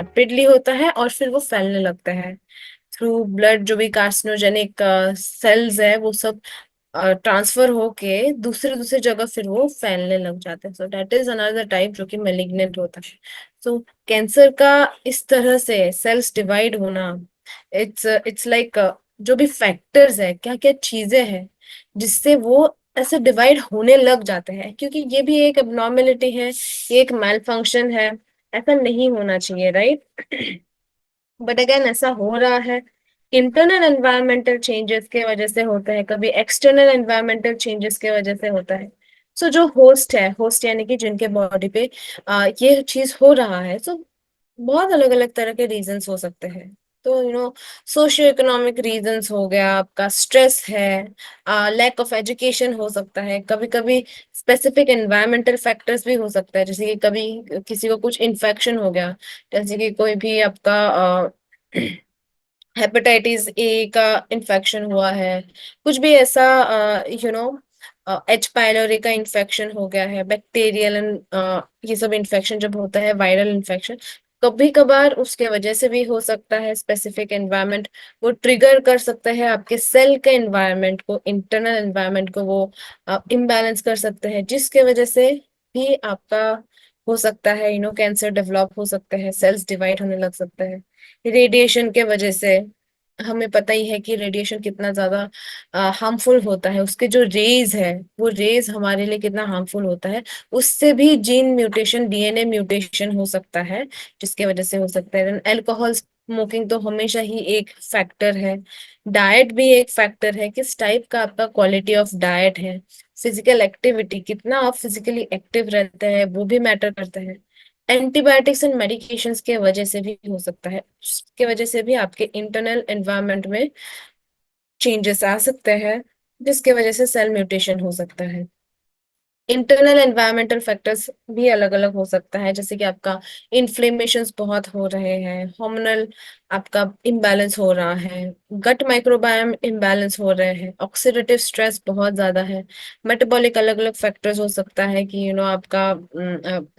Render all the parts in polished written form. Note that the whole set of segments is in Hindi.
रैपिडली होता है और फिर वो फैलने लगता है थ्रू ब्लड। जो भी कार्सिनोजेनिक सेल्स है वो सब ट्रांसफर होके दूसरे दूसरे जगह फिर वो फैलने लग जाते हैं। So that is another type जो कि मेलिग्नेंट होता है। सो कैंसर का इस तरह से सेल्स डिवाइड होना, इट्स लाइक जो भी फैक्टर्स है, क्या क्या चीजें हैं जिससे वो ऐसे डिवाइड होने लग जाते हैं, क्योंकि ये भी एक एबनॉर्मेलिटी है, ये एक मैल फंक्शन है। ऐसा नहीं होना चाहिए, राइट? बट अगेन ऐसा हो रहा है। इंटरनल एनवायरमेंटल चेंजेस के वजह से होता है, कभी एक्सटर्नल एनवायरमेंटल चेंजेस के वजह से होता है। सो जो होस्ट है, होस्ट यानी कि जिनके बॉडी पे ये चीज हो रहा है, सो बहुत अलग अलग तरह के रीजंस हो सकते हैं। तो सोशियो इकोनॉमिक रीजंस हो गया, आपका स्ट्रेस है, लैक ऑफ एजुकेशन हो सकता है, कभी कभी स्पेसिफिक एनवायरमेंटल फैक्टर्स भी हो सकता है, जैसे कि कभी किसी को कुछ इन्फेक्शन हो गया, जैसे कि कोई भी आपका हेपेटाइटिस ए का इन्फेक्शन हुआ है, कुछ भी ऐसा, यू नो एच पाइलोरी का इन्फेक्शन हो गया है, बैक्टीरियल ये सब इन्फेक्शन जब होता है, वायरल इन्फेक्शन, कभी कभार उसके वजह से भी हो सकता है। स्पेसिफिक एनवायरनमेंट वो ट्रिगर कर सकता है आपके सेल के एनवायरनमेंट को, इंटरनल एनवायरनमेंट को वो इम्बैलेंस कर सकते हैं, जिसके वजह से भी आपका हो सकता है कैंसर डेवलप हो सकता है, सेल्स डिवाइड होने लग सकता है। रेडिएशन के वजह से हमें पता ही है कि रेडिएशन कितना ज्यादा हार्मफुल होता है, उसके जो रेज है वो रेज हमारे लिए कितना हार्मफुल होता है। उससे भी जीन म्यूटेशन, डीएनए म्यूटेशन हो सकता है, जिसके वजह से हो सकता है। अल्कोहल स्मोकिंग तो हमेशा ही एक फैक्टर है। डाइट भी एक फैक्टर है, किस टाइप का आपका क्वालिटी ऑफ डाइट है। फिजिकल एक्टिविटी, कितना आप फिजिकली एक्टिव रहते हैं, वो भी मैटर करता है। एंटीबायोटिक्स एंड मेडिकेशंस के वजह से भी हो सकता है, उसके वजह से भी आपके इंटरनल एनवायरनमेंट में चेंजेस आ सकते हैं, जिसके वजह से सेल म्यूटेशन हो सकता है। इंटरनल एनवायरमेंटल फैक्टर्स भी अलग अलग हो सकता है, जैसे कि आपका इन्फ्लेमेशंस बहुत हो रहे हैं, हार्मोनल आपका इम्बैलेंस हो रहा है, गट माइक्रोबायोम इम्बैलेंस हो रहे हैं, ऑक्सीडेटिव स्ट्रेस बहुत ज्यादा है, मेटाबॉलिक अलग अलग फैक्टर्स हो सकता है कि आपका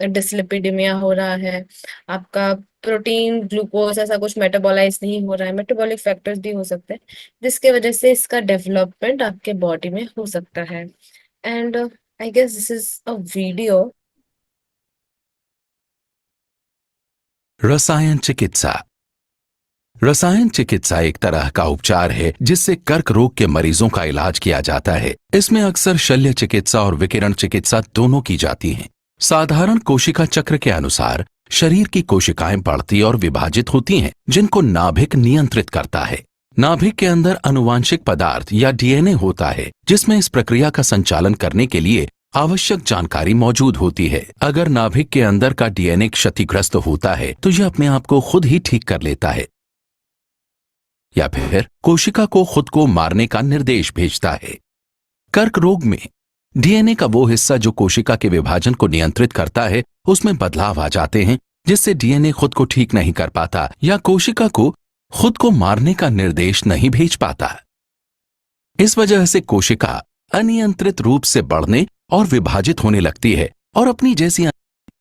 डिसलिपिडीमिया हो रहा है, आपका प्रोटीन ग्लूकोज ऐसा कुछ मेटाबोलाइज नहीं हो रहा है, मेटाबॉलिक फैक्टर्स भी हो सकते हैं, जिसके वजह से इसका डेवलपमेंट आपके बॉडी में हो सकता है। And I guess this is a video. रसायन चिकित्सा। रसायन चिकित्सा एक तरह का उपचार है जिससे कर्क रोग के मरीजों का इलाज किया जाता है। इसमें अक्सर शल्य चिकित्सा और विकिरण चिकित्सा दोनों की जाती हैं। साधारण कोशिका चक्र के अनुसार शरीर की कोशिकाएं बढ़ती और विभाजित होती हैं, जिनको नाभिक नियंत्रित करता है। नाभिक के अंदर अनुवांशिक पदार्थ या डीएनए होता है, जिसमें इस प्रक्रिया का संचालन करने के लिए आवश्यक जानकारी मौजूद होती है। अगर नाभिक के अंदर का डीएनए क्षतिग्रस्त होता है तो यह अपने आप को खुद ही ठीक कर लेता है या फिर कोशिका को खुद को मारने का निर्देश भेजता है। कर्क रोग में डीएनए का वो हिस्सा जो कोशिका के विभाजन को नियंत्रित करता है, उसमें बदलाव आ जाते हैं, जिससे डीएनए खुद को ठीक नहीं कर पाता या कोशिका को खुद को मारने का निर्देश नहीं भेज पाता। इस वजह से कोशिका अनियंत्रित रूप से बढ़ने और विभाजित होने लगती है और अपनी जैसी,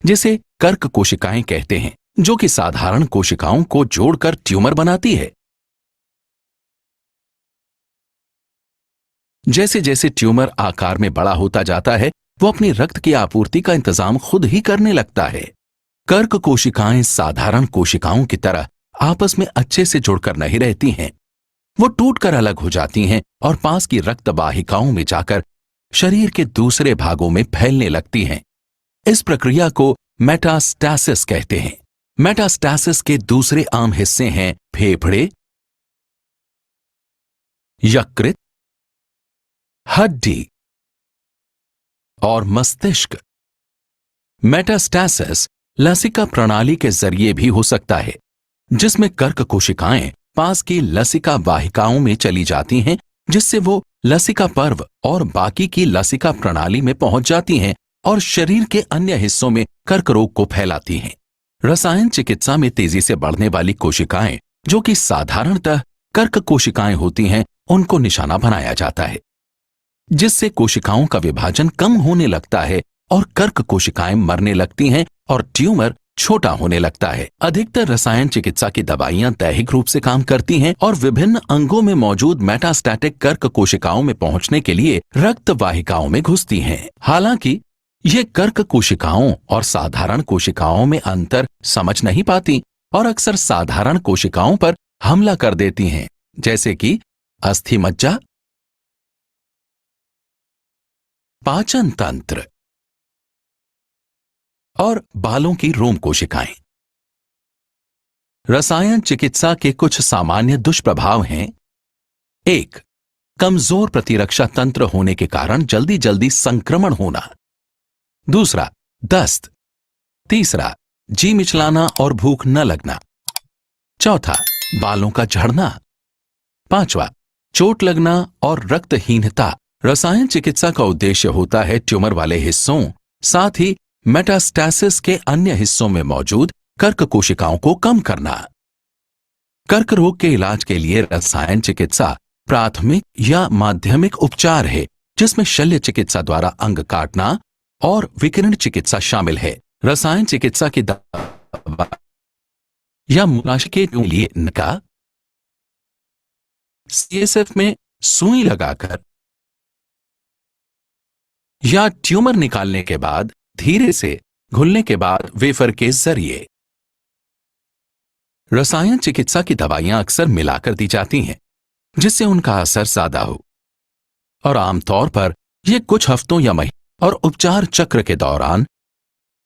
जिसे कर्क कोशिकाएं कहते हैं, जो कि साधारण कोशिकाओं को जोड़कर ट्यूमर बनाती है। जैसे जैसे ट्यूमर आकार में बड़ा होता जाता है, वो अपनी रक्त की आपूर्ति का इंतजाम खुद ही करने लगता है। कर्क कोशिकाएं साधारण कोशिकाओं की तरह आपस में अच्छे से जुड़कर नहीं रहती हैं। वो टूटकर अलग हो जाती हैं और पास की रक्त वाहिकाओं में जाकर शरीर के दूसरे भागों में फैलने लगती हैं। इस प्रक्रिया को मेटास्टैसिस कहते हैं। मेटास्टैसिस के दूसरे आम हिस्से हैं फेफड़े, यकृत, हड्डी और मस्तिष्क। मेटास्टैसिस लसिका प्रणाली के जरिए भी हो सकता है, जिसमें कर्क कोशिकाएं पास की लसिका वाहिकाओं में चली जाती हैं, जिससे वो लसिका पर्व और बाकी की लसिका प्रणाली में पहुंच जाती हैं और शरीर के अन्य हिस्सों में कर्क रोग को फैलाती हैं। रसायन चिकित्सा में तेजी से बढ़ने वाली कोशिकाएं, जो कि साधारणतः कर्क कोशिकाएं होती हैं, उनको निशाना बनाया जाता है, जिससे कोशिकाओं का विभाजन कम होने लगता है और कर्क कोशिकाएं मरने लगती हैं और ट्यूमर छोटा होने लगता है। अधिकतर रसायन चिकित्सा की दवाइयां दैहिक रूप से काम करती हैं और विभिन्न अंगों में मौजूद मेटास्टैटिक कर्क कोशिकाओं में पहुंचने के लिए रक्त वाहिकाओं में घुसती हैं। हालांकि ये कर्क कोशिकाओं और साधारण कोशिकाओं में अंतर समझ नहीं पाती और अक्सर साधारण कोशिकाओं पर हमला कर देती हैं, जैसे कि अस्थि मज्जा, पाचन तंत्र और बालों की रोम कोशिकाएं। रसायन चिकित्सा के कुछ सामान्य दुष्प्रभाव हैं। 1. कमजोर प्रतिरक्षा तंत्र होने के कारण जल्दी जल्दी संक्रमण होना। दूसरा, दस्त। तीसरा, जी मिचलाना और भूख न लगना। चौथा, बालों का झड़ना। पांचवा, चोट लगना और रक्तहीनता। रसायन चिकित्सा का उद्देश्य होता है ट्यूमर वाले हिस्सों, साथ ही मेटास्टैसिस के अन्य हिस्सों में मौजूद कर्क कोशिकाओं को कम करना। कर्क रोग के इलाज के लिए रसायन चिकित्सा प्राथमिक या माध्यमिक उपचार है, जिसमें शल्य चिकित्सा द्वारा अंग काटना और विकिरण चिकित्सा शामिल है। रसायन चिकित्सा की दवा या मूलाशय के लिए नका सीएसएफ में सुई लगाकर या ट्यूमर निकालने के बाद धीरे से घुलने के बाद वेफर के जरिए। रसायन चिकित्सा की दवाइयां अक्सर मिलाकर दी जाती हैं, जिससे उनका असर ज्यादा हो, और आमतौर पर यह कुछ हफ्तों या महीनों और उपचार चक्र के दौरान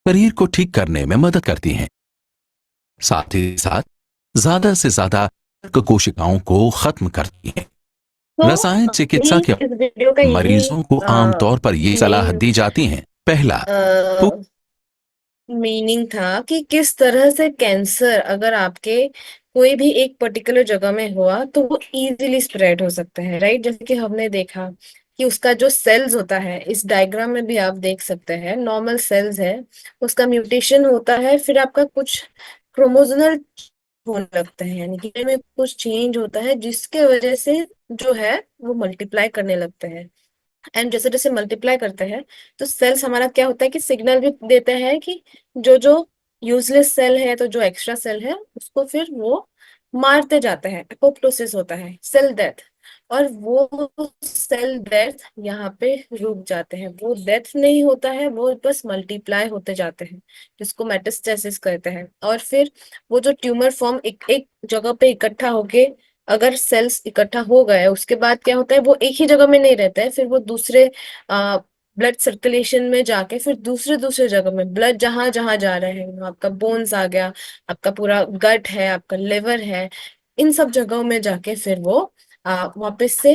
शरीर को ठीक करने में मदद करती हैं। साथ ही साथ ज्यादा से ज्यादा कर्क कोशिकाओं को खत्म करती हैं। तो रसायन चिकित्सा मेरी के इस वीडियो का यही मरीजों को आमतौर पर ये सलाह मेन दी जाती है। पहला, मीनिंग था कि किस तरह से कैंसर अगर आपके कोई भी एक पर्टिकुलर जगह में हुआ तो वो इजीली स्प्रेड हो सकता है, राइट। जैसे कि हमने देखा कि उसका जो सेल्स होता है, इस डायग्राम में भी आप देख सकते हैं, नॉर्मल सेल्स है, उसका म्यूटेशन होता है, फिर आपका कुछ क्रोमोसोमल होने लगता है, यानी कि में कुछ चेंज होता है जिसके वजह से जो है वो मल्टीप्लाई करने लगते हैं। एंड जैसे जैसे मल्टीप्लाई करते हैं तो सेल्स हमारा क्या होता है कि सिग्नल भी देते हैं कि जो जो यूजलेस सेल है, तो जो एक्स्ट्रा सेल है उसको फिर वो मारते जाते हैं, एपोप्टोसिस होता है, सेल डेथ। और वो सेल डेथ यहाँ पे रुक जाते हैं, वो डेथ नहीं होता है, वो बस मल्टीप्लाई होते जाते हैं, जिसको मेटास्टेसिस कहते हैं। और फिर वो जो ट्यूमर फॉर्म एक एक जगह पे इकट्ठा होके, अगर सेल्स इकट्ठा हो गए उसके बाद क्या होता है, वो एक ही जगह में नहीं रहता है, फिर वो दूसरे ब्लड सर्कुलेशन में जाके फिर दूसरे दूसरे जगह में ब्लड जहां जहां जा रहे हैं, आपका बोन्स आ गया, आपका पूरा गट है, आपका लिवर है, इन सब जगहों में जाके फिर वो वापस से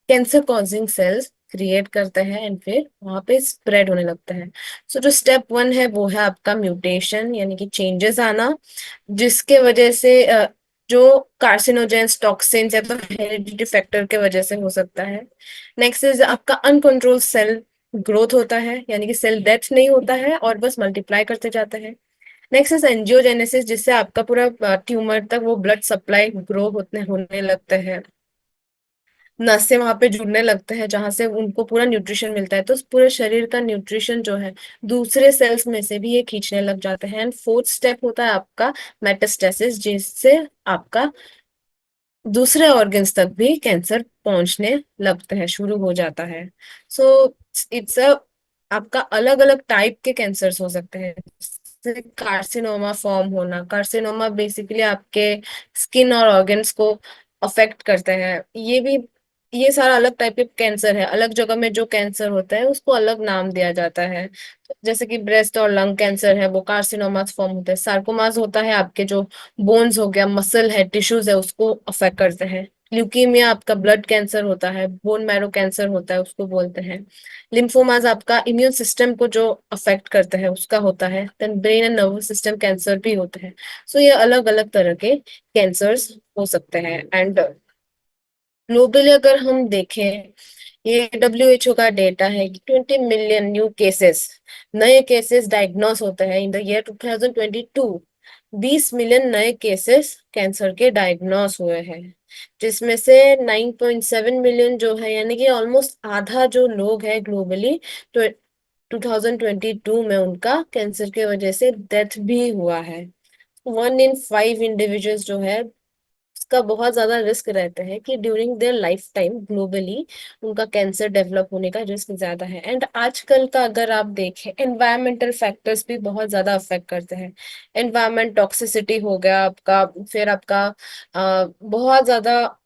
कैंसर कॉजिंग सेल्स क्रिएट करते हैं एंड फिर वहां पे स्प्रेड होने लगता है। सो जो स्टेप वन है वो है आपका म्यूटेशन, यानी कि चेंजेस आना, जिसके वजह से जो कार्सिनोजेंस टॉक्सिन्स या तो हेरिडिटी फैक्टर के वजह से हो सकता है। नेक्स्ट इज आपका अनकंट्रोल सेल ग्रोथ होता है, यानी कि सेल डेथ नहीं होता है और बस मल्टीप्लाई करते जाते हैं। नेक्स्ट इज एंजियोजेनेसिस, जिससे आपका पूरा ट्यूमर तक वो ब्लड सप्लाई ग्रो होने लगता है, नसें वहां पे जुड़ने लगते हैं जहां से उनको पूरा न्यूट्रिशन मिलता है, तो पूरे शरीर का न्यूट्रिशन जो है दूसरे सेल्स में से भी ये खींचने लग जाते हैं। एंड फोर्थ स्टेप होता है आपका मेटास्टेसिस, जिससे आपका दूसरे ऑर्गन्स तक भी कैंसर पहुंचने लगते हैं, शुरू हो जाता है। सो इट्स अ आपका अलग अलग टाइप के कैंसर्स हो सकते हैं, जैसे कार्सिनोमा फॉर्म होना। कार्सिनोमा बेसिकली आपके स्किन और ऑर्गन्स को अफेक्ट करते हैं। ये सारा अलग टाइप के कैंसर है, अलग जगह में जो कैंसर होता है उसको अलग नाम दिया जाता है। जैसे कि ब्रेस्ट और लंग कैंसर है वो कार्सिनोमास फॉर्म होता है। सार्कोमास होता है आपके जो बोन्स हो गया, मसल है, टिश्यूज है, उसको अफेक्ट करते हैं। ल्यूकीमिया आपका ब्लड कैंसर होता है, बोन मैरो कैंसर होता है, उसको बोलते हैं। लिम्फोमास आपका इम्यून सिस्टम को जो अफेक्ट करता है उसका होता है। Then brain and nervous system cancer भी होते हैं। सो ये अलग अलग तरह के कैंसर्स हो सकते हैं। एंड ग्लोबली अगर हम देखें, ये WHO का डेटा है कि 20 मिलियन न्यू केसेस, नए केसेस डायग्नोस होते हैं इन द ईयर 2022। 20 मिलियन नए केसेस कैंसर के डायग्नोस हुए हैं, जिसमें से 9.7 मिलियन जो है, यानी कि ऑलमोस्ट आधा जो लोग है ग्लोबली, 2022 में उनका कैंसर की वजह से डेथ भी हुआ है। 1 in 5 इंडिविजुअल्स जो है उसका बहुत ज्यादा रिस्क रहता है कि during their life time globally उनका कैंसर डेवलप होने का रिस्क ज्यादा है। एंड आजकल का अगर आप देखें, एनवायरमेंटल फैक्टर्स भी बहुत ज्यादा अफेक्ट करते हैं। एनवायरमेंट टॉक्सिसिटी हो गया आपका, फिर आपका बहुत ज्यादा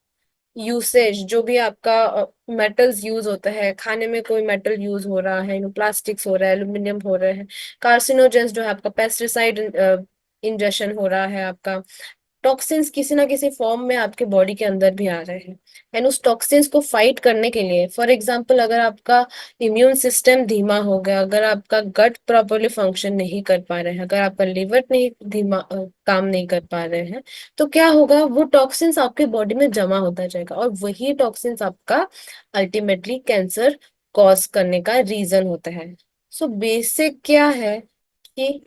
यूसेज, जो भी आपका मेटल्स यूज होता है, खाने में कोई मेटल यूज हो रहा है, प्लास्टिक्स हो रहा है, एल्यूमिनियम हो रहा है, कार्सिनोजेंस जो है आपका, पेस्टिसाइड इंजेक्शन हो रहा है आपका, टॉक्सिन्स किसी ना किसी फॉर्म में आपके बॉडी के अंदर भी आ रहे हैं। एंड उस टॉक्सिन्स को फाइट करने के लिए, फॉर एग्जांपल अगर आपका इम्यून सिस्टम धीमा हो गया, अगर आपका गट प्रॉपरली फंक्शन नहीं कर पा रहे हैं, अगर आपका लिवर नहीं धीमा काम नहीं कर पा रहे हैं, तो क्या होगा, वो टॉक्सिन्स आपके बॉडी में जमा होता जाएगा और वही टॉक्सिन्स आपका अल्टीमेटली कैंसर कॉज करने का रीजन होता है। सो बेसिक क्या है कि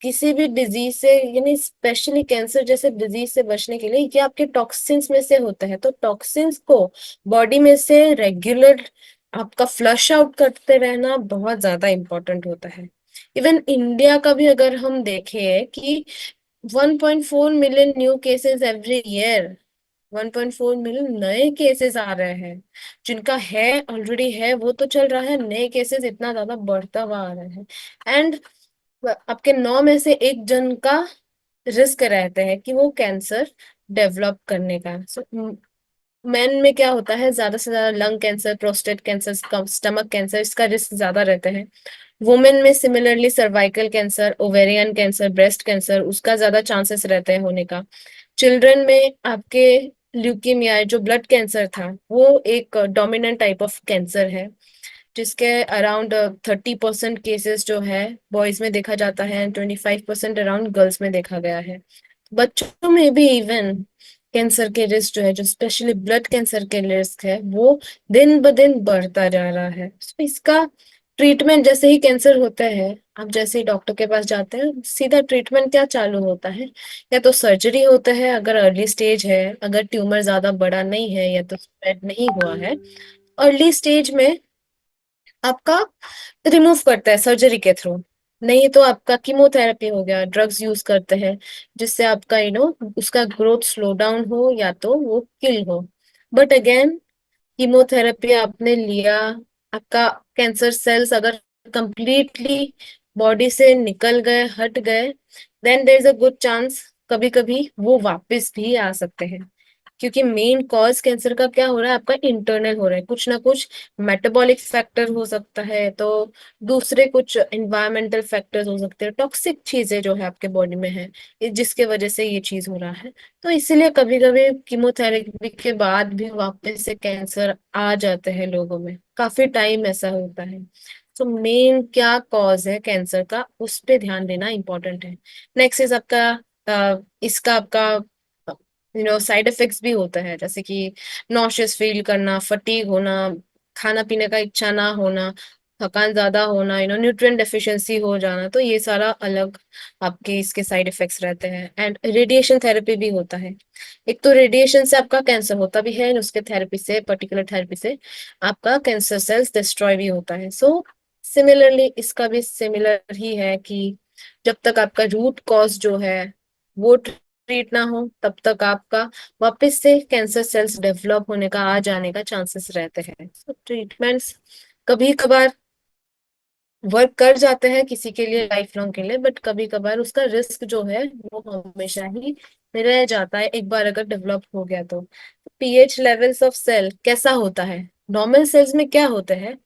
किसी भी डिजीज से, यानी स्पेशली कैंसर जैसे डिजीज से बचने के लिए, ये आपके टॉक्सिन्स में से होता है। तो टॉक्सिन्स को बॉडी में से रेगुलर आपका फ्लश आउट करते रहना बहुत ज्यादा इंपॉर्टेंट होता है। इवन इंडिया का भी अगर हम देखें कि 1.4 million new cases every year, 1.4 million नए केसेस आ रहे हैं। जिनका है ऑलरेडी है वो तो चल रहा है, नए केसेस इतना ज्यादा बढ़ता हुआ आ रहा है। एंड आपके 9 में से 1 जन का रिस्क रहता है कि वो कैंसर डेवलप करने का। सो मेन में क्या होता है, ज्यादा से ज्यादा lung cancer, prostate cancer, stomach cancer, इसका रिस्क ज्यादा रहता है। वुमेन में similarly cervical cancer, ovarian cancer, breast cancer, उसका ज्यादा चांसेस रहते हैं होने का। चिल्ड्रन में आपके ल्यूकीमिया, जो ब्लड कैंसर था, वो एक डोमिनेंट टाइप ऑफ कैंसर है, जिसके अराउंड 30% केसेस जो है बॉयज में देखा जाता है, 25% अराउंड गर्ल्स में देखा गया है। बच्चों में भी इवन कैंसर के रिस्क जो है, जो स्पेशली ब्लड कैंसर के रिस्क है, वो दिन ब दिन बढ़ता जा रहा है। तो इसका ट्रीटमेंट, जैसे ही कैंसर होता है, आप जैसे ही डॉक्टर के पास जाते हैं, सीधा ट्रीटमेंट क्या चालू होता है, या तो सर्जरी होता है अगर अर्ली स्टेज है, अगर ट्यूमर ज्यादा बड़ा नहीं है या तो स्प्रेड नहीं हुआ है। अर्ली स्टेज में आपका रिमूव करता है सर्जरी के थ्रू, नहीं तो आपका कीमोथेरेपी हो गया, ड्रग्स यूज करते हैं जिससे आपका उसका ग्रोथ स्लो डाउन हो या तो वो किल हो। बट अगेन, कीमोथेरेपी आपने लिया, आपका कैंसर सेल्स अगर कंप्लीटली बॉडी से निकल गए, हट गए, then there is a good chance कभी कभी वो वापस भी आ सकते हैं। क्योंकि मेन कॉज कैंसर का क्या हो रहा है, आपका इंटरनल हो रहा है, कुछ ना कुछ मेटाबॉलिक फैक्टर हो सकता है, तो दूसरे कुछ एनवायरमेंटल फैक्टर्स हो सकते हैं, टॉक्सिक चीजें जो है आपके बॉडी में है, जिसके वजह से ये चीज हो रहा है। तो इसीलिए कभी कभी कीमोथेरेपी के बाद भी वापस से कैंसर आ जाते हैं लोगों में, काफी टाइम ऐसा होता है। तो मेन क्या कॉज है कैंसर का, उस पे ध्यान देना इंपॉर्टेंट है। नेक्स्ट इज आपका इसका आपका साइड इफेक्ट्स भी होता है, जैसे कि नॉशियस फील करना, फटीग होना, खाना पीने का इच्छा ना होना, थकान ज्यादा होना, न्यूट्रिएंट डेफिशिएंसी हो जाना, तो ये सारा अलग आपके इसके साइड इफेक्ट्स रहते हैं। एंड रेडिएशन थेरेपी भी होता है। एक तो रेडिएशन से आपका कैंसर होता भी है, and उसके थेरेपी से, पर्टिकुलर थेरेपी से आपका कैंसर सेल्स डिस्ट्रॉय भी होता है। सो सिमिलरली इसका भी सिमिलर ही है कि जब तक आपका रूट कॉज जो है वो ट्रीट ना हो, तब तक आपका वापस से कैंसर सेल्स डेवलप होने का, आ जाने का चांसेस रहते हैं। तो ट्रीटमेंट्स कभी कभार वर्क कर जाते हैं किसी के लिए लाइफ लॉन्ग के लिए, बट कभी कभार उसका रिस्क जो है वो हमेशा ही रह जाता है, एक बार अगर डेवलप हो गया तो। पीएच लेवल्स ऑफ सेल कैसा होता है, नॉर्मल सेल्स में क्या होता है,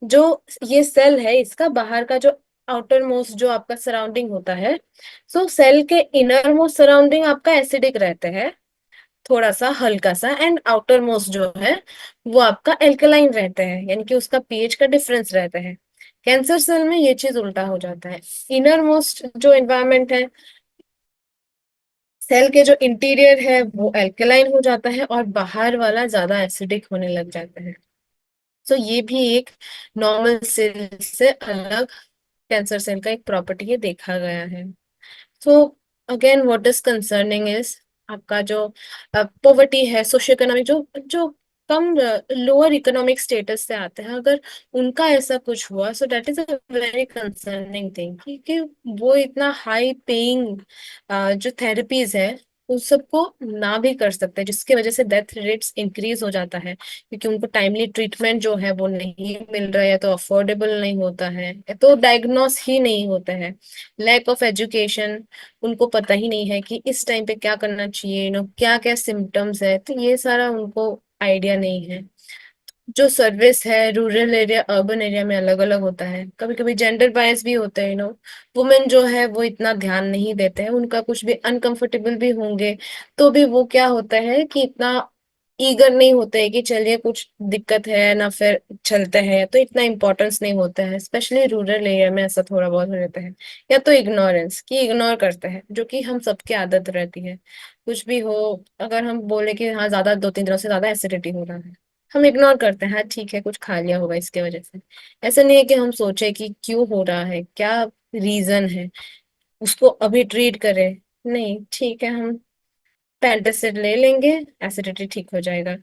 जो ये सेल है इसका बाहर का जो आउटर मोस्ट जो आपका सराउंडिंग होता है, सो सेल के इनर मोस्ट सराउंडिंग आपका एसिडिक रहते हैं, थोड़ा सा हल्का सा, एंड आउटर मोस्ट जो है वो आपका एल्कलाइन रहते हैं, यानी कि उसका पीएच का डिफरेंस रहता है। कैंसर सेल में ये चीज उल्टा हो जाता है, इनर मोस्ट जो एनवायरनमेंट है, सेल के जो इंटीरियर है वो एल्कलाइन हो जाता है और बाहर वाला ज्यादा एसिडिक होने लग जाता है। तो ये भी एक नॉर्मल सेल से अलग कैंसर सेल का एक प्रॉपर्टी है, देखा गया है। तो again what is concerning is आपका जो पॉवर्टी है, सोशियो इकोनॉमिक जो जो कम लोअर इकोनॉमिक स्टेटस से आते हैं, अगर उनका ऐसा कुछ हुआ, so that is a very concerning thing, क्योंकि वो इतना हाई पेइंग जो थेरेपीज है उस सबको ना भी कर सकते हैं, जिसकी वजह से डेथ रेट्स इंक्रीज हो जाता है, क्योंकि उनको टाइमली ट्रीटमेंट जो है वो नहीं मिल रहा है, या तो अफोर्डेबल नहीं होता है, या तो डायग्नोस ही नहीं होता है। लैक ऑफ एजुकेशन, उनको पता ही नहीं है कि इस टाइम पे क्या करना चाहिए, क्या क्या सिम्टम्स है, तो ये सारा उनको आइडिया नहीं है। जो सर्विस है रूरल एरिया अर्बन एरिया में अलग अलग होता है, कभी कभी जेंडर बायस भी होता है, वुमेन जो है वो इतना ध्यान नहीं देते हैं, उनका कुछ भी अनकंफर्टेबल भी होंगे तो भी वो क्या होता है कि इतना ईगर नहीं होते है कि चलिए कुछ दिक्कत है ना, फिर चलते हैं, तो इतना इम्पोर्टेंस नहीं होता है, स्पेशली रूरल एरिया में ऐसा थोड़ा बहुत हो जाता है। या तो इग्नोरेंस, कि इग्नोर करते हैं, जो कि हम सबकी आदत रहती है। कुछ भी हो, अगर हम बोले कि हाँ ज्यादा 2-3 दिनों से ज्यादा एसिडिटी हो रहा है, हम इग्नोर करते हैं, हाँ ठीक है कुछ खा लिया होगा इसके वजह से। ऐसा नहीं है कि हम सोचे कि क्यों हो रहा है, क्या रीजन है, उसको अभी ट्रीट करें। नहीं, ठीक है, हम पेंटासिड ले लेंगे, एसिडिटी ठीक हो जाएगा,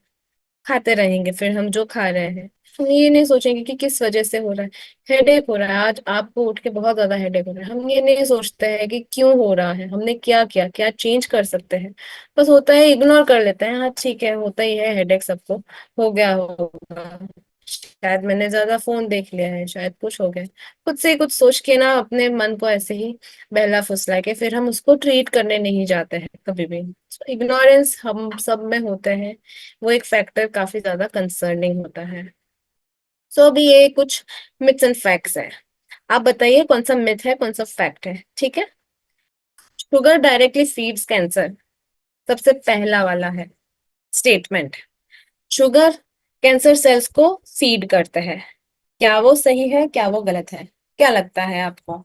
खाते रहेंगे फिर हम जो खा रहे हैं। हम ये नहीं सोचेंगे कि किस वजह से हो रहा है। हेडेक हो रहा है, आज आपको उठ के बहुत ज्यादा हेडेक हो रहा है, हम ये नहीं सोचते हैं कि क्यों हो रहा है, हमने क्या किया, क्या चेंज कर सकते हैं। बस होता है, इग्नोर कर लेते हैं, हाँ ठीक है होता ही है हेडेक सबको, हो गया होगा, शायद मैंने ज्यादा फोन देख लिया है, शायद कुछ हो गया। खुद से ही कुछ सोच के ना अपने मन को ऐसे ही बहला फुसला के फिर हम उसको ट्रीट करने नहीं जाते हैं कभी भी। इग्नोरेंस हम सब में होते हैं, वो एक फैक्टर काफी ज्यादा कंसर्निंग होता है। सो अभी ये कुछ मिथ्स एंड फैक्ट्स है, आप बताइए कौन सा मिथ है कौन सा फैक्ट है, ठीक है। शुगर डायरेक्टली फीड्स कैंसर, सबसे पहला वाला है स्टेटमेंट। शुगर कैंसर सेल्स को फीड करते हैं, क्या वो सही है क्या वो गलत है, क्या लगता है आपको।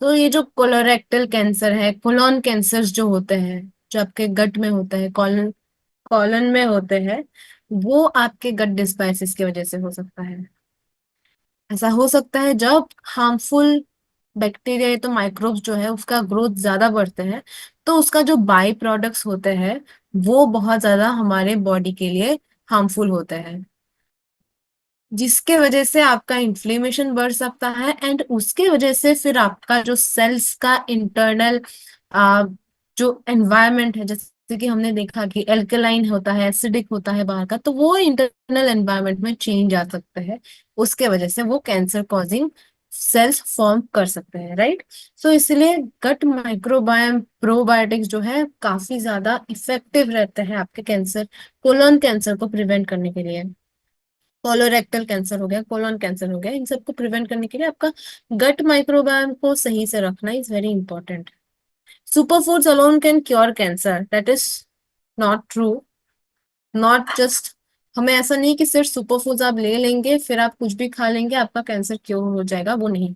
तो ये जो कोलोरेक्टल कैंसर है, कोलोन कैंसर्स जो होते हैं, जो आपके गट में होता है, कॉलन कॉलन में होते हैं, वो आपके गट डिस्बाइसिस की वजह से हो सकता है। ऐसा हो सकता है जब हार्मफुल बैक्टीरिया तो माइक्रोब्स जो है उसका ग्रोथ ज्यादा बढ़ते हैं, तो उसका जो बाई प्रोडक्ट्स होते हैं वो बहुत ज्यादा हमारे बॉडी के लिए हार्मफुल होते हैं, जिसके वजह से आपका इन्फ्लेमेशन बढ़ सकता है, एंड उसके वजह से फिर आपका जो सेल्स का इंटरनल जो एनवायरनमेंट है, जैसे कि हमने देखा कि एल्कलाइन होता है, एसिडिक होता है बाहर का, तो वो इंटरनल एनवायरनमेंट में चेंज आ सकता है, उसके वजह से वो कैंसर कॉजिंग सेल्स फॉर्म कर सकते हैं, राइट। सो इसलिए गट माइक्रोबायम प्रोबायोटिक्स जो है काफी ज्यादा इफेक्टिव रहते हैं आपके कैंसर, कोलोन कैंसर को प्रिवेंट करने के लिए। कोलोरेक्टल कैंसर हो गया, कोलोन कैंसर हो गया, इन सबको प्रिवेंट करने के लिए आपका गट माइक्रोबायोम को सही से रखना is very important. Super foods alone can cure cancer, that is not true. Not just, हमें ऐसा नहीं कि सिर्फ सुपर फूड्स आप ले लेंगे फिर आप कुछ भी खा लेंगे आपका कैंसर क्योर हो जाएगा, वो नहीं।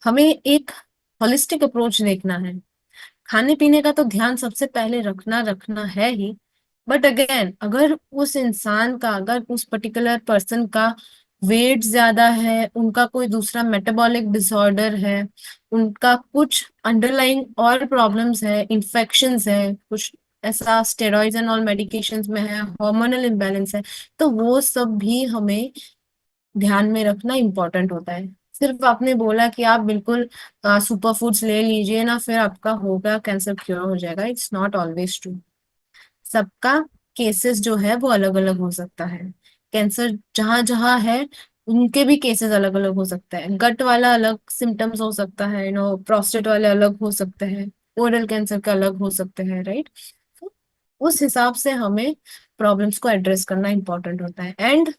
हमें एक होलिस्टिक अप्रोच देखना है। खाने पीने का तो ध्यान सबसे पहले रखना रखना है ही, बट अगेन अगर उस इंसान का, अगर उस पर्टिकुलर पर्सन का वेट ज्यादा है, उनका कोई दूसरा मेटाबॉलिक डिसऑर्डर है, उनका कुछ अंडरलाइंग और प्रॉब्लम्स है, इन्फेक्शंस है कुछ ऐसा, स्टेरॉइड्स एंड ऑल मेडिकेशंस में है, हार्मोनल इम्बैलेंस है, तो वो सब भी हमें ध्यान में रखना इम्पोर्टेंट होता है। सिर्फ आपने बोला कि आप बिल्कुल सुपर फूड्स ले लीजिए ना फिर आपका होगा कैंसर क्योर हो जाएगा, इट्स नॉट ऑलवेज ट्रू। सबका केसेस जो है वो अलग अलग हो सकता है। कैंसर जहां जहां है उनके भी केसेस अलग अलग हो सकता है, गट वाला अलग सिम्टम्स हो सकता है, प्रोस्टेट वाले अलग हो सकते हैं, ओरल कैंसर का अलग हो सकते हैं, राइट। उस हिसाब से हमें प्रॉब्लम्स को एड्रेस करना इंपॉर्टेंट होता है। एंड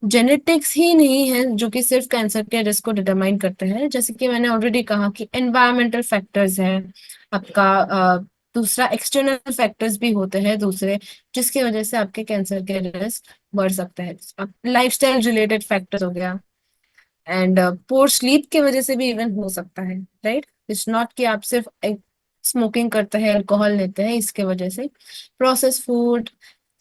जेनेटिक्स ही नहीं है जो कि सिर्फ कैंसर के रिस्क को डिटरमाइन करते हैं, जैसे कि मैंने ऑलरेडी कहा कि एनवायरमेंटल फैक्टर्स हैं आपका, दूसरा एक्सटर्नल फैक्टर्स भी होते हैं दूसरे, जिसकी वजह से आपके कैंसर के रिस्क बढ़ सकता है। लाइफस्टाइल रिलेटेड फैक्टर्स हो गया, एंड पोर स्लीप की वजह से भी इवन हो सकता है, राइट। इट्स नॉट कि आप सिर्फ स्मोकिंग करते हैं, अल्कोहल लेते हैं इसके वजह से, प्रोसेस फूड,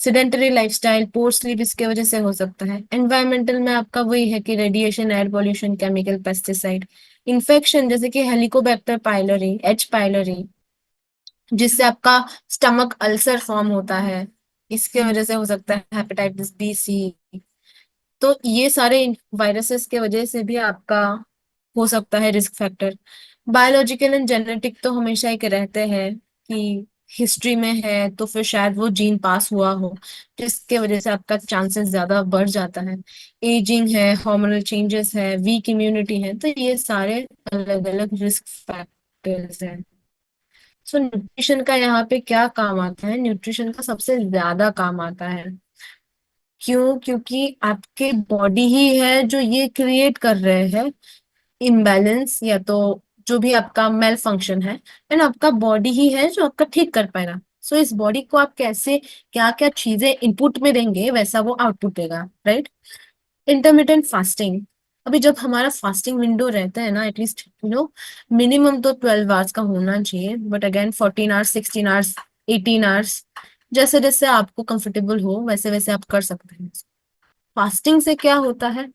सिडेंटरी लाइफस्टाइल, पोर स्लीप इसके वजह से हो सकता है। एनवायरमेंटल में आपका वही है कि radiation, air pollution, chemical, pesticide, infection जैसे कि हेलिकोबैक्टर पाइलोरी, एच पाइलोरी, जिससे आपका स्टमक अल्सर फॉर्म होता है, इसके वजह से हो सकता है हेपेटाइटिस बी, सी। तो ये सारे वायरसेस के वजह से भी आपका हो सकता है risk factor. Biological and genetic तो हमेशा एक रहते हैं कि हिस्ट्री में है तो फिर शायद वो जीन पास हुआ हो, जिसके वजह से आपका चांसेस ज्यादा बढ़ जाता है। एजिंग है, हार्मोनल चेंजेस है, वीक इम्यूनिटी है, तो ये सारे अलग अलग रिस्क फैक्टर्स हैं। सो न्यूट्रिशन का यहाँ पे क्या काम आता है? न्यूट्रिशन का सबसे ज्यादा काम आता है। क्यों? क्योंकि आपके बॉडी ही है जो ये क्रिएट कर रहे हैं इम्बैलेंस, या तो जो भी आपका मेल फंक्शन है, एंड आपका बॉडी ही है जो आपका ठीक कर पाएगा। सो इस बॉडी को आप कैसे, क्या क्या चीजें इनपुट में देंगे, वैसा वो आउटपुट देगा, राइट? Intermittent fasting. अभी जब हमारा फास्टिंग विंडो रहता है ना, एटलीस्ट मिनिमम तो 12 आवर्स का होना चाहिए, but again 14 hours, 16 hours, 18 hours, जैसे जैसे आपको कंफर्टेबल हो वैसे वैसे आप कर सकते हैं। फास्टिंग से क्या होता है,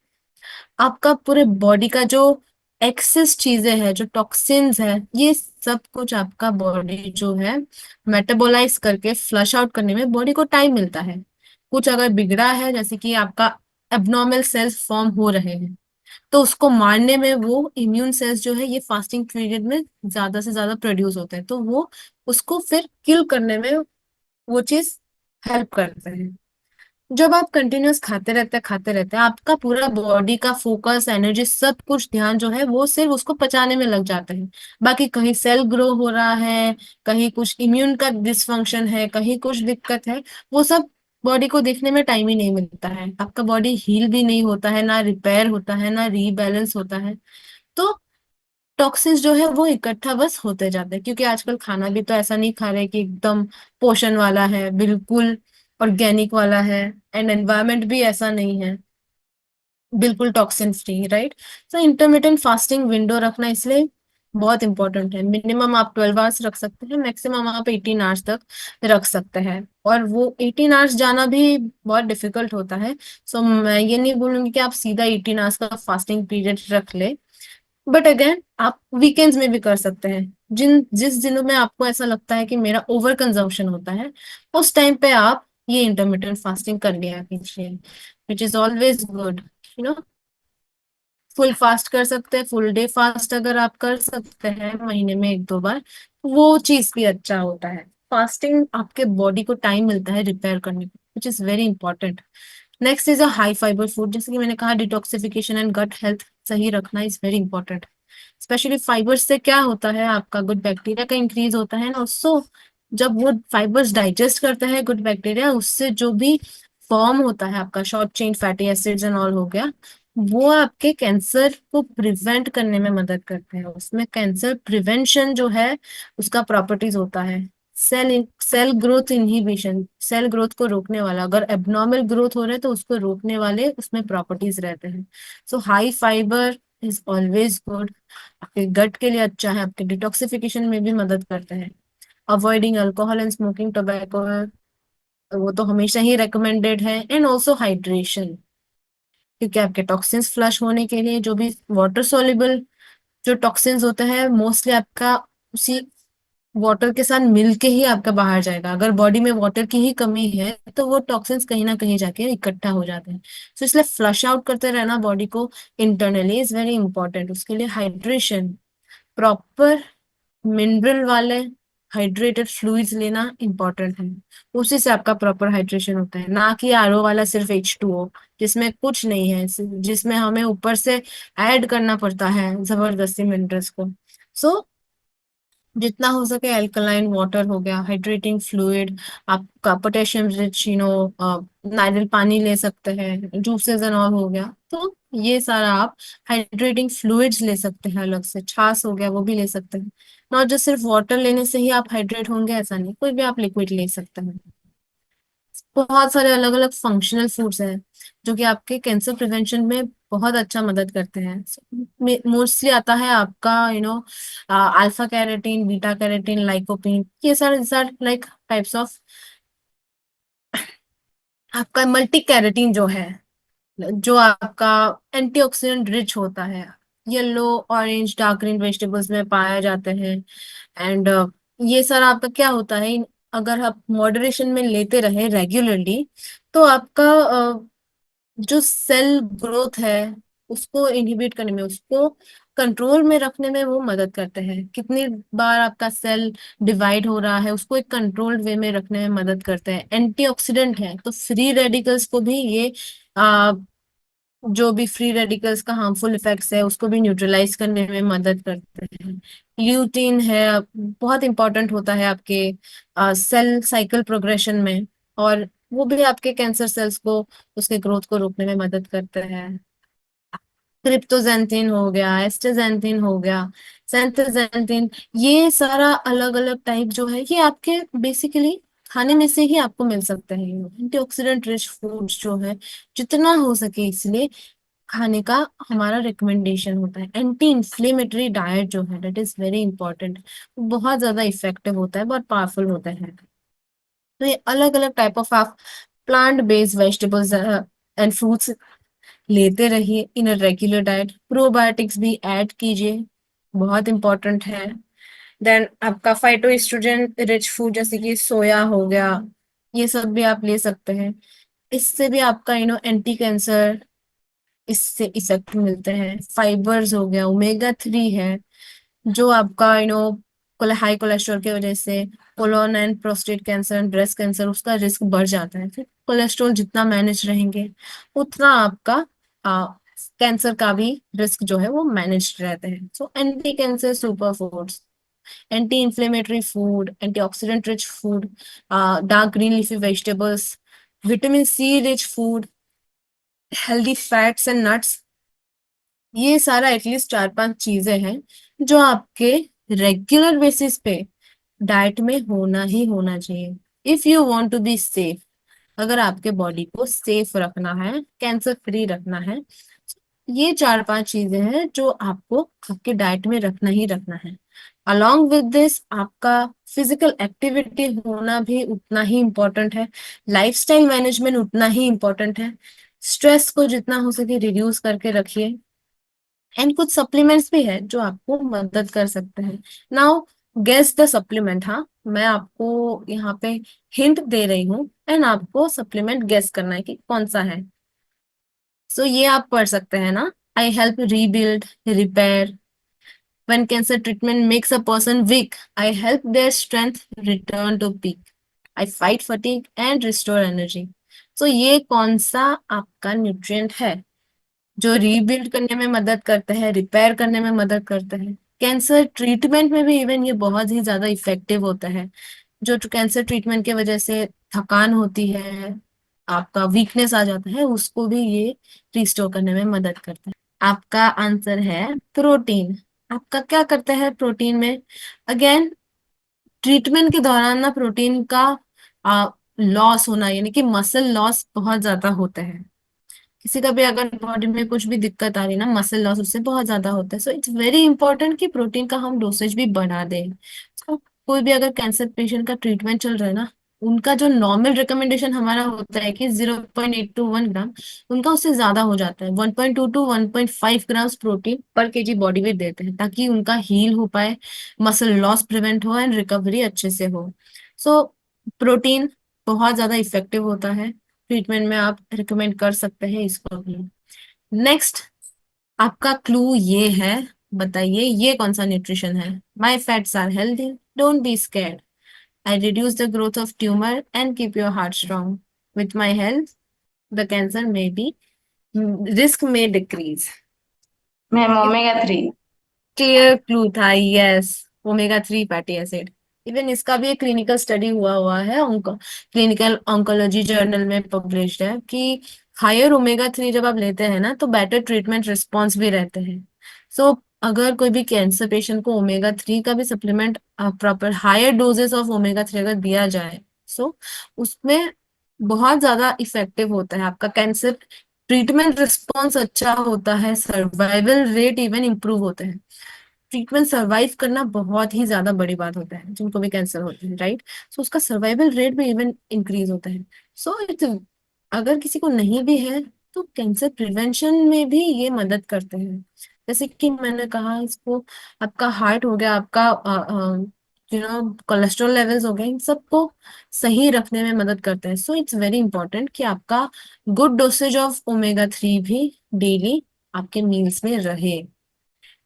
आपका पूरे बॉडी का जो एक्सेस चीजें हैं, जो टॉक्सिन्स है, ये सब कुछ आपका बॉडी जो है मेटाबोलाइज करके फ्लश आउट करने में बॉडी को टाइम मिलता है। कुछ अगर बिगड़ा है, जैसे कि आपका एबनॉर्मल सेल्स फॉर्म हो रहे हैं, तो उसको मारने में वो इम्यून सेल्स जो है ये फास्टिंग पीरियड में ज्यादा से ज्यादा प्रोड्यूस होते हैं, तो वो उसको फिर किल करने में वो चीज हेल्प करते हैं। जब आप कंटिन्यूअस खाते रहते हैं, आपका पूरा बॉडी का फोकस, एनर्जी, सब कुछ ध्यान जो है वो सिर्फ उसको पचाने में लग जाता है। बाकी कहीं सेल ग्रो हो रहा है, कहीं कुछ इम्यून का डिसफंक्शन है, कहीं कुछ दिक्कत है, वो सब बॉडी को देखने में टाइम ही नहीं मिलता है। आपका बॉडी हील भी नहीं होता है, ना रिपेयर होता है, ना रीबैलेंस होता है। तो टॉक्सिन्स जो है वो इकट्ठा बस होते जाते हैं, क्योंकि आजकल खाना भी तो ऐसा नहीं खा रहे कि एकदम पोषण वाला है, बिल्कुल ऑर्गेनिक वाला है, एंड एनवायरनमेंट भी ऐसा नहीं है बिल्कुल टॉक्सिन फ्री, राइट? तो इंटरमिटेंट फास्टिंग विंडो रखना इसलिए बहुत इंपॉर्टेंट है। मिनिमम आप 12 आवर्स रख सकते हैं, मैक्सिमम आप 18 आवर्स तक रख सकते हैं, और वो 18 आवर्स जाना भी बहुत डिफिकल्ट होता है। सो मैं ये नहीं बोलूंगी कि आप सीधा 18 आवर्स का फास्टिंग पीरियड रख ले, बट अगेन आप वीकेंड्स में भी कर सकते हैं। जिस दिनों में आपको ऐसा लगता है कि मेरा ओवर कंजम्पशन होता है, उस टाइम पे आप ये इंटरमीडिएट फास्टिंग कर लिया कीजिए, which is always good. You know full fast कर सकते हैं, फुल डे फास्ट अगर आप कर सकते हैं महीने में 1-2 बार, वो चीज भी अच्छा होता है। फास्टिंग आपके बॉडी को टाइम मिलता है रिपेयर करने को, which is very important. Next is a high fibre food. जैसे कि मैंने कहा, डिटॉक्सिफिकेशन एंड गट हेल्थ सही रखना is very important. Specially fibres से क्या होता है, आपका गुड बैक्टीरिया का इंक्रीज होता है ना उससे। जब वो फाइबर्स डाइजेस्ट करता है गुड बैक्टीरिया, उससे जो भी फॉर्म होता है आपका short chain fatty acids and all हो गया, वो आपके कैंसर को प्रिवेंट करने में मदद करते हैं। उसमें कैंसर प्रिवेंशन जो है उसका प्रॉपर्टीज होता है। Cell growth inhibition, cell growth को रोकने वाला, अगर एबनॉर्मल ग्रोथ हो रहा है तो उसको रोकने वाले उसमें प्रॉपर्टीज रहते हैं। So high fibre is always good. आपके गट के लिए अच्छा है, आपके डिटॉक्सिफिकेशन में भी मदद करते हैं। Avoiding alcohol and smoking tobacco, वो तो हमेशा ही रेकमेंडेड है। एंड ऑल्सो हाइड्रेशन, क्योंकि आपके टॉक्सिन्स फ्लश होने के लिए जो भी वाटर सोल्यूबल जो टॉक्सिन्स होते हैं, मोस्टली आपका उसी वाटर के साथ मिलके ही आपका बाहर जाएगा। अगर बॉडी में वाटर की ही कमी है तो वो टॉक्सिन्स कहीं ना कहीं जाके इकट्ठा हो जाते हैं। तो इसलिए फ्लश आउट करते रहना बॉडी को इंटरनली इज वेरी इंपॉर्टेंट। उसके लिए हाइड्रेशन, प्रॉपर मिनरल वाले हाइड्रेटेड फ्लूइड्स लेना इंपॉर्टेंट है। उसी से आपका प्रॉपर हाइड्रेशन होता है, ना कि आरओ वाला सिर्फ H2O, जिसमें कुछ नहीं है, जिसमें हमें ऊपर से ऐड करना पड़ता है जबरदस्ती मिनरल्स को। सो जितना हो सके अल्कलाइन वाटर हो गया, हाइड्रेटिंग फ्लूइड, आपका पोटेशियम रिच नारियल पानी ले सकते हैं, जूसेस एंड ऑल हो गया। तो ये सारा आप हाइड्रेटिंग फ्लूइड्स ले सकते हैं, अलग से छाछ हो गया वो भी ले सकते हैं। नॉट जस्ट सिर्फ वाटर लेने से ही आप हाइड्रेट होंगे ऐसा नहीं, कोई भी आप लिक्विड ले सकते हैं। बहुत सारे अलग अलग फंक्शनल फूड्स हैं जो कि आपके कैंसर प्रिवेंशन में बहुत अच्छा मदद करते हैं। मोस्टली आता है आपका alpha carotene, beta carotene, lycopene, ये सारे लाइक टाइप्स ऑफ आपका मल्टी कैरेटीन जो है, जो आपका एंटीऑक्सीडेंट रिच होता है, yellow, orange, dark green vegetables में पाया जाते हैं। एंड ये सारा आपका क्या होता है, अगर आप मॉडरेशन में लेते रहे रेगुलरली, तो आपका जो सेल ग्रोथ है उसको इनहिबिट करने में, उसको कंट्रोल में रखने में वो मदद करते हैं। कितनी बार आपका सेल डिवाइड हो रहा है उसको एक कंट्रोल्ड वे में रखने में मदद करते हैं। एंटीऑक्सीडेंट है तो फ्री रेडिकल्स को भी ये जो भी फ्री रेडिकल्स का हार्मफुल इफेक्ट्स है उसको भी न्यूट्रलाइज करने में मदद करते हैं। ल्यूटीन है, बहुत इंपॉर्टेंट होता है आपके सेल साइकिल प्रोग्रेशन में, और वो भी आपके कैंसर सेल्स को उसके ग्रोथ को रोकने में मदद करते हैं। क्रिप्टोजेंथिन हो गया, एस्टाजेंथिन हो गया, सेंथाजेंथिन, ये सारा अलग अलग टाइप जो है ये आपके बेसिकली खाने में से ही आपको मिल सकते हैं। एंटीऑक्सीडेंट रिच फूड्स जो है जितना हो सके इसलिए खाने का हमारा रिकमेंडेशन होता है। एंटी इंफ्लेमेटरी डाइट जो है दैट इज वेरी इंपॉर्टेंट, बहुत ज्यादा इफेक्टिव होता है, बहुत पावरफुल होता है। तो ये अलग अलग टाइप ऑफ आप plant based vegetables and fruits लेते रहिए इन अ रेगुलर डाइट। प्रोबायोटिक्स भी ऐड कीजिए, बहुत इंपॉर्टेंट है। देन आपका फाइटो एस्ट्रोजन रिच फूड जैसे कि सोया हो गया, ये सब भी आप ले सकते हैं। इससे भी आपका एंटी कैंसर इससे इफेक्ट मिलते हैं। फाइबर्स हो गया, ओमेगा 3 है जो आपका हाई कोलेस्ट्रॉल की वजह से colon and prostate cancer and breast cancer उसका रिस्क बढ़ जाता है। फिर कोलेस्ट्रॉल जितना मैनेज रहेंगे उतना आपका कैंसर का भी रिस्क जो है वो मैनेज रहते हैं। So anti cancer super foods, anti inflammatory food, antioxidant rich food, dark green leafy vegetables, vitamin C rich food, healthy fats and nuts, ये सारा एटलीस्ट 4-5 चीजें हैं जो आपके रेगुलर बेसिस पे डाइट में होना ही होना चाहिए if you want to be safe. अगर आपके बॉडी को सेफ रखना है, कैंसर फ्री रखना है, ये 4-5 चीजें हैं जो आपको आपके डाइट में रखना ही रखना है। अलोंग विद दिस आपका फिजिकल एक्टिविटी होना भी उतना ही इम्पोर्टेंट है, लाइफस्टाइल मैनेजमेंट उतना ही इम्पोर्टेंट है। स्ट्रेस को जितना हो सके रिड्यूस करके रखिए। एंड कुछ सप्लीमेंट्स भी है जो आपको मदद कर सकते हैं। Now guess the supplement. हाँ, मैं आपको यहाँ पे हिंट दे रही हूँ एंड आपको सप्लीमेंट गेस करना है कि कौन सा है। सो ये आप पढ़ सकते हैं ना, I help rebuild repair when cancer treatment makes a person weak, I help their strength return to peak, I fight fatigue and restore energy. So ये कौन सा आपका न्यूट्रिएंट है जो रीबिल्ड करने में मदद करते हैं, रिपेयर करने में मदद करते हैं, कैंसर ट्रीटमेंट में भी इवन ये बहुत ही ज्यादा इफेक्टिव होता है। जो कैंसर ट्रीटमेंट की वजह से थकान होती है, आपका वीकनेस आ जाता है, उसको भी ये रिस्टोर करने में मदद करता है। आपका आंसर है प्रोटीन। आपका क्या करता है प्रोटीन में? अगेन, ट्रीटमेंट के दौरान ना प्रोटीन का लॉस होना यानी कि मसल लॉस बहुत ज्यादा होता है। किसी का भी अगर बॉडी में कुछ भी दिक्कत आ रही ना, मसल लॉस उससे बहुत ज्यादा होता है। सो इट्स वेरी इंपॉर्टेंट कि प्रोटीन का हम डोसेज भी बढ़ा दें। तो कोई भी अगर कैंसर पेशेंट का ट्रीटमेंट चल रहा है ना, उनका जो नॉर्मल रिकमेंडेशन हमारा होता है कि 0.8 to 1 ग्राम, उनका उससे ज्यादा हो जाता है। 1.2 to 1.5 ग्राम्स प्रोटीन पर केजी बॉडी वेट देते हैं ताकि उनका हील हो पाए, मसल लॉस प्रिवेंट हो एंड रिकवरी अच्छे से हो। सो प्रोटीन बहुत ज्यादा इफेक्टिव होता है ट्रीटमेंट में, आप रिकमेंड कर सकते हैं इसको भी। नेक्स्ट आपका क्लू ये है, बताइए ये कौन सा न्यूट्रिशन है? My fats are healthy, don't be scared, I reduce the growth of tumour and keep your heart strong, with my health the cancer may be risk में decrease. Ma'am omega 3। Clear clue था, yes, omega 3 fatty acid. Even इसका भी एक क्लिनिकल स्टडी हुआ है, क्लिनिकल ऑन्कोलॉजी जर्नल में पब्लिश्ड है कि हायर ओमेगा 3 जब आप लेते हैं ना तो बेटर ट्रीटमेंट रिस्पॉन्स भी रहते हैं। सो अगर कोई भी कैंसर पेशेंट को ओमेगा 3 का भी supplement proper higher doses of omega 3 अगर दिया जाए, सो उसमें बहुत ज्यादा इफेक्टिव होता है, आपका कैंसर ट्रीटमेंट रिस्पॉन्स अच्छा होता है, सर्वाइवल रेट इवन इम्प्रूव होता है। ट्रीटमेंट सर्वाइव करना बहुत ही ज्यादा बड़ी बात होता है जिनको भी कैंसर होता है, राइट? सो उसका सर्वाइवल रेट भी इवन इंक्रीज होता है। सो इट, अगर किसी को नहीं भी है तो कैंसर प्रिवेंशन में भी ये मदद करते हैं। जैसे कि मैंने कहा इसको, आपका हार्ट हो गया, आपका कोलेस्ट्रॉल लेवल्स हो गए, इन सबको सही रखने में मदद करते हैं। सो इट्स वेरी इंपॉर्टेंट कि आपका गुड डोसेज ऑफ ओमेगा 3 भी डेली आपके मील्स में रहे।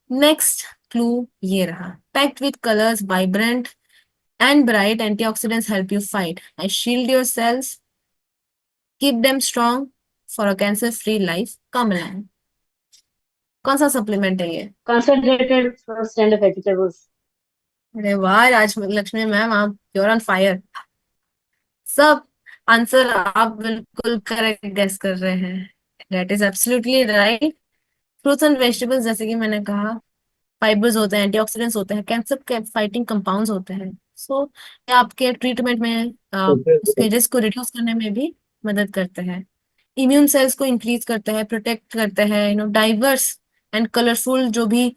नेक्स्ट क्लू ये रहा, packed with colours, vibrant and bright antioxidants help you fight and shield your cells, keep them strong for a cancer free life। कमला, कौन सा सप्लीमेंट है ये? Concentrated fruits and vegetables. अरे वाह आज लक्ष्मी मैम, आप you're on फायर। सब आंसर आप बिल्कुल करेक्ट गेस कर रहे हैं। That is absolutely right. Fruits and vegetables, जैसे कि मैंने कहा, फाइबर्स होते हैं, एंटीऑक्सीडेंट्स होते हैं, कैंसर के फाइटिंग कंपाउंड्स होते हैं। सो ये आपके ट्रीटमेंट में उसके रिस्क को रिड्यूस करने में भी मदद करते हैं। इम्यून सेल्स को इंक्रीज करते हैं, प्रोटेक्ट करते हैं। डाइवर्स एंड कलरफुल जो भी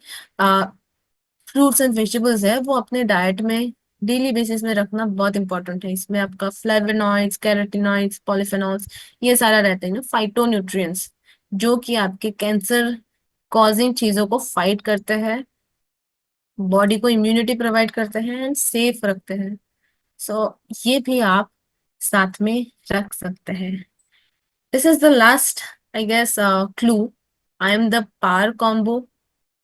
फ्रूट्स एंड वेजिटेबल्स है वो अपने डाइट में डेली बेसिस में रखना बहुत इंपॉर्टेंट है। इसमें आपका फ्लेवोनॉइड्स, कैरोटीनॉइड्स, पॉलीफेनॉल्स, ये सारा रहते हैं ना, फाइटोन्यूट्रिएंट्स, जो कि आपके कैंसर कॉजिंग चीजों को फाइट करते हैं, बॉडी को इम्यूनिटी प्रोवाइड करते हैं एंड सेफ रखते हैं। सो ये भी आप साथ में रख सकते हैं। This is the last, I guess, clue. I am the power combo,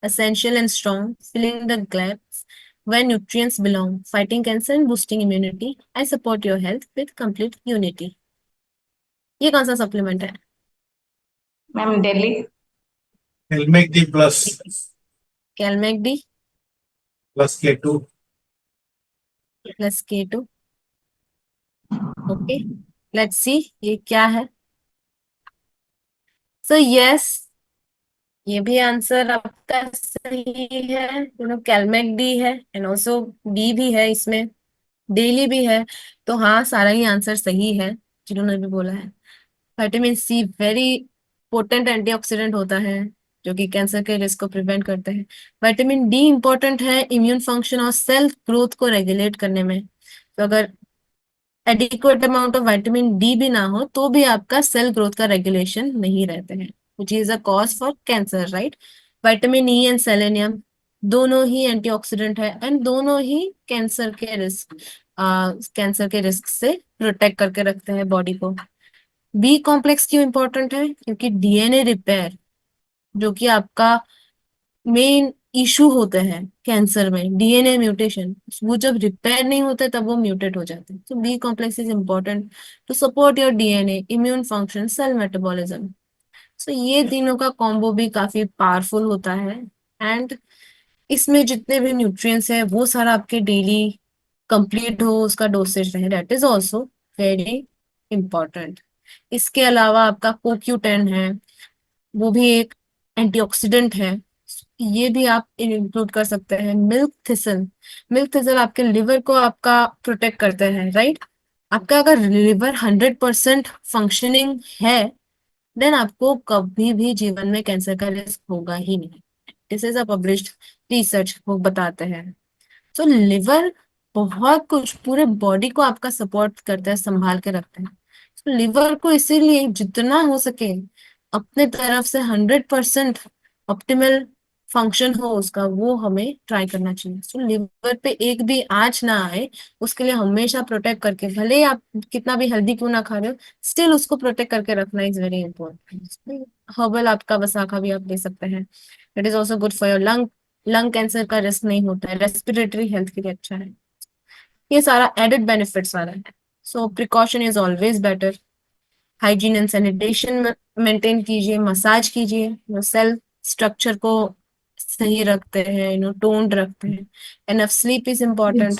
essential and strong, filling the gaps where nutrients belong, fighting cancer and boosting immunity। I support your health with complete unity। ये कौन सा सप्लीमेंट है? Ma'am Delhi. Helmec D plus Calmec D plus K2 plus K2। Okay, let's see ये क्या है। सो यस, ये भी आंसर आपका सही है। कैलमेक डी है एंड ऑल्सो डी भी है इसमें, डेली भी है। तो हाँ, सारा ही आंसर सही है जिन्होंने भी बोला है। Vitamin C very potent antioxidant होता है जो कि कैंसर के रिस्क को प्रिवेंट करते हैं। विटामिन डी इंपॉर्टेंट है इम्यून फंक्शन और सेल ग्रोथ को रेगुलेट करने में। तो अगर adequate amount of vitamin D भी ना हो तो भी आपका सेल ग्रोथ का रेगुलेशन नहीं रहते हैं, which is a cause for cancer, right. Vitamin E and selenium दोनों ही एंटीऑक्सीडेंट है एंड दोनों ही कैंसर के रिस्क से प्रोटेक्ट करके रखते हैं बॉडी को। बी कॉम्प्लेक्स क्यों इंपॉर्टेंट है? क्योंकि डीएनए रिपेयर, जो कि आपका मेन इशू होते हैं कैंसर में, डीएनए म्यूटेशन, वो जब रिपेयर नहीं होते तब वो म्यूटेट हो जाते हैं। तो B complex is important to support your DNA, immune function, cell metabolism. So ये तीनों का कॉम्बो भी काफी पावरफुल होता है एंड इसमें जितने भी न्यूट्रिएंट्स है वो सारा आपके डेली कंप्लीट हो, उसका डोसेज रहे, that is also very important. इसके अलावा आपका CoQ10 है, वो भी एक एंटीऑक्सीडेंट है, ये भी आप इंक्लूड कर सकते हैं। मिल्क थिसल आपके लिवर को आपका प्रोटेक्ट करते हैं, राइट। आपका अगर लिवर 100% फंक्शनिंग है देन आपको कभी भी जीवन में कैंसर का रिस्क होगा ही नहीं। This is a published research, वो बताते हैं। तो लिवर बहुत कुछ पूरे बॉडी को आपका सपोर्ट करता है, संभाल के रखता है। तो लिवर को इसीलिए जितना हो सके अपने तरफ से 100% ऑप्टिमल फंक्शन हो उसका, वो हमें ट्राई करना चाहिए। तो लिवर पे एक भी आंच ना आए उसके लिए हमेशा प्रोटेक्ट करके, भले ही आप कितना भी हेल्दी क्यों ना खा रहे हो, स्टिल उसको प्रोटेक्ट करके रखना इज वेरी इंपॉर्टेंट। हर्बल आपका वसाखा भी आप ले सकते हैं, it is also good for your lung. Lung cancer का रिस्क नहीं होता है, रेस्पिरेटरी हेल्थ के लिए अच्छा है। ये सारा एडेड बेनिफिट्स वाला है। So precaution is always better. Hygiene and sanitation maintain कीजिए, मसाज कीजिए, सेल स्ट्रक्चर को सही रखते हैं, टोन्ड रखते हैं। Enough sleep is important.